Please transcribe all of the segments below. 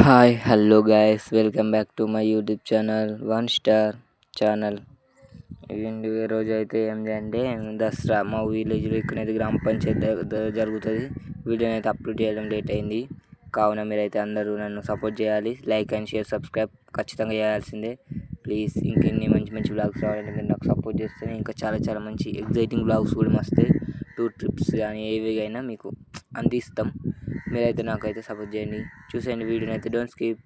Hi hello guys welcome back to my YouTube channel one star channel. ఈ రోజు అయితే ఏంటి అంటే దసరా మా విలేజ్లో ఇక్కడైతే గ్రామ పంచాయతీ జరుగుతుంది. వీడియోని అయితే అప్లోడ్ చేయడం లేట్ అయింది కావున మీరైతే అందరూ నన్ను సపోర్ట్ చేయాలి. లైక్ అండ్ షేర్ సబ్స్క్రైబ్ ఖచ్చితంగా చేయాల్సిందే ప్లీజ్. ఇంకెన్ని మంచి మంచి వ్లాగ్స్ రావాలంటే మీరు నాకు సపోర్ట్ చేస్తేనే ఇంకా చాలా చాలా మంచి ఎగ్జైటింగ్ వ్లాగ్స్ కూడా వస్తాయి. టూర్ ట్రిప్స్ కానీ ఏవి అయినా మీకు అందిస్తాం. మీరైతే నాకైతే సపోర్ట్ చేయండి, చూసేయండి వీడియోని అయితే డోంట్ స్కిప్.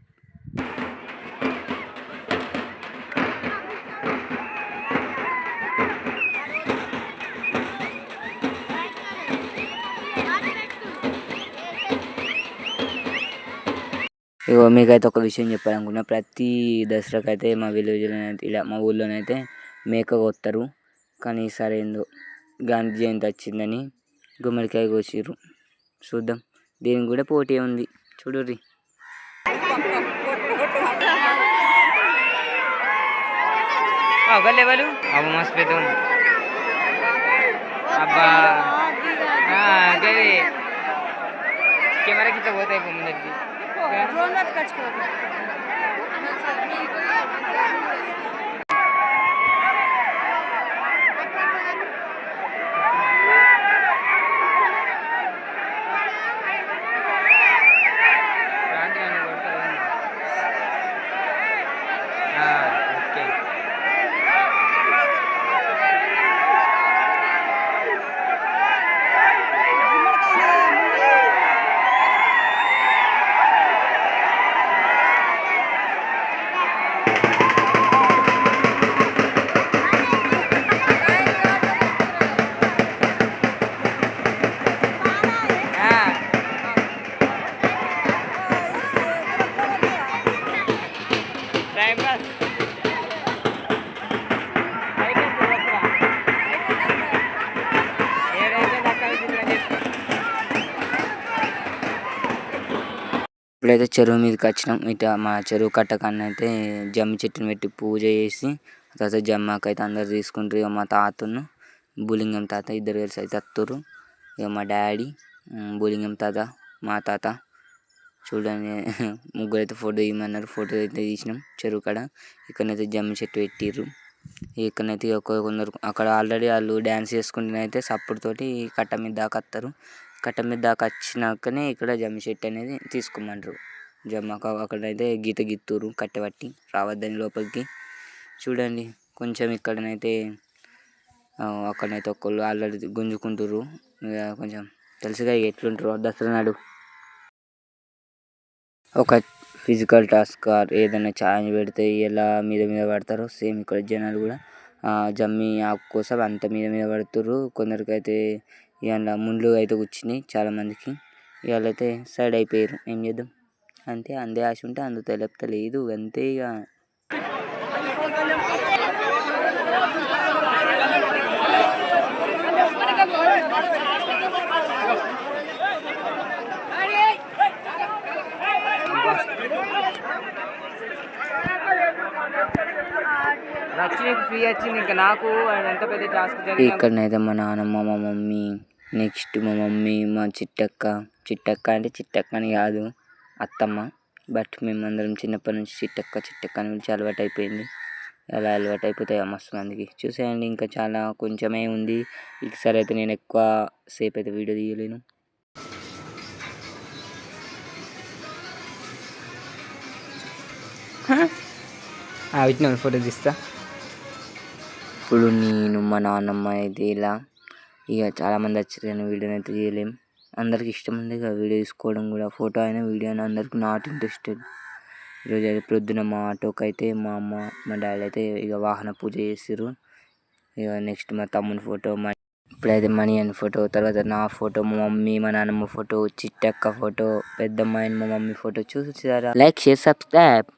ఇగో మీకైతే ఒక విషయం చెప్పాలనుకున్నా. ప్రతి దసరాకి అయితే మా విలేజ్లోనైతే ఇలా మా ఊళ్ళోనైతే మేక కొత్తారు. కానీ ఈసారి ఏందో గాంధీ జయంతి వచ్చిందని గుమ్మడికాయ కోసిర్రు. చూద్దాం, దీనికి కూడా పోటీ ఉంది చూడుర్రి. లెవెలు అబ్బా మస్తు పెద్ద ఉంది. అబ్బా కెమెరాకి ఇట్లా పోతాయి ముందరికి. ఇప్పుడైతే చెరువు మీదకి వచ్చినాం. ఇట్లా మా చెరువు కట్ట కన్నా అయితే జమ్మి చెట్టుని పెట్టి పూజ చేసి తర్వాత జమ్మాకు అయితే అందరు తీసుకుంటారు. ఇక మా తాతను బులింగం తాత ఇద్దరు కలిసి అయితే వస్తారు. ఇక మా డాడీ బులింగం తాత మా తాత చూడండి ముగ్గురు అయితే ఫోటో తీయమన్నారు. ఫోటో అయితే తీసినాం చెరువు కాడ. ఇక్కడనైతే జమ్మి చెట్టు పెట్టిర్రు. ఇక్కడనైతే కొందరు అక్కడ ఆల్రెడీ వాళ్ళు డ్యాన్స్ చేసుకుంటూనైతే సప్పుడుతోటి కట్ట మీద దాకా వస్తారు. కట్ట మీద దాకా వచ్చినాకనే ఇక్కడ జమ్మి చెట్టు అనేది తీసుకోమంటారు. జమ్మాకు అక్కడైతే గీత గిత్తురు కట్టెబట్టి రావద్దని లోపలికి. చూడండి కొంచెం ఇక్కడనైతే అక్కడనైతే ఒక్కళ్ళు ఆల్రెడీ గుంజుకుంటారు. కొంచెం తెలుసుగా ఎట్లుంటారో దసరా నాడు. ఒక ఫిజికల్ టాస్క్ ఏదైనా ఛాలెంజ్ పెడితే ఎలా మీద మీద పడతారో సేమ్ ఇక్కడ జనాలు కూడా జమ్మి ఆకు కోసం అంత మీద మీద పడుతుర్రు. కొందరికైతే ఇవాళ ముండ్లు అయితే కూర్చున్నాయి చాలామందికి. ఇవాళ అయితే సైడ్ అయిపోయారు. ఏం చేద్దాం, అంతే. అందే ఆశ ఉంటే అందుతో లేదు, అంతే ఇక. ఇక్కడనైతే మా నాన్నమ్మ మా మమ్మీ నెక్స్ట్ మా మమ్మీ మా చిట్టక్క అంటే చిట్టక్క అని కాదు అత్తమ్మ, బట్ మేమందరం చిన్నప్పటి నుంచి చిట్టక్క అని పిలిచి అలవాటు అయిపోయింది. అలా అలవాటు అయిపోతాయి మస్తు మందికి. చూసేయండి ఇంకా చాలా కొంచెమే ఉంది. ఈసారి అయితే నేను ఎక్కువ సేపు అయితే వీడియో తీయలేను. వీటిని ఫోటో తీస్తా. ఇప్పుడు నేను మా నాన్నమ్మ అయితే ఇలా ఇక చాలామంది వచ్చారు. వీడియోని అయితే తీయలేం, అందరికి ఇష్టం ఉంది ఇక వీడియో తీసుకోవడం కూడా. ఫోటో అయినా వీడియో అయినా అందరికి నాట్ ఇంట్రెస్టెడ్. ఈరోజు అయితే ప్రొద్దున మా ఆటోకి అయితే మా అమ్మ మా డాడీ అయితే ఇక వాహన పూజ చేసారు. ఇక నెక్స్ట్ మా తమ్ముని ఫోటో, ఇప్పుడైతే మనీ అని ఫోటో, తర్వాత నా ఫోటో, మా మమ్మీ మా నాన్నమ్మ ఫోటో, చిట్టక్క ఫోటో, పెద్దమ్మాయి మా మమ్మీ ఫోటో. చూసారా? Like share subscribe.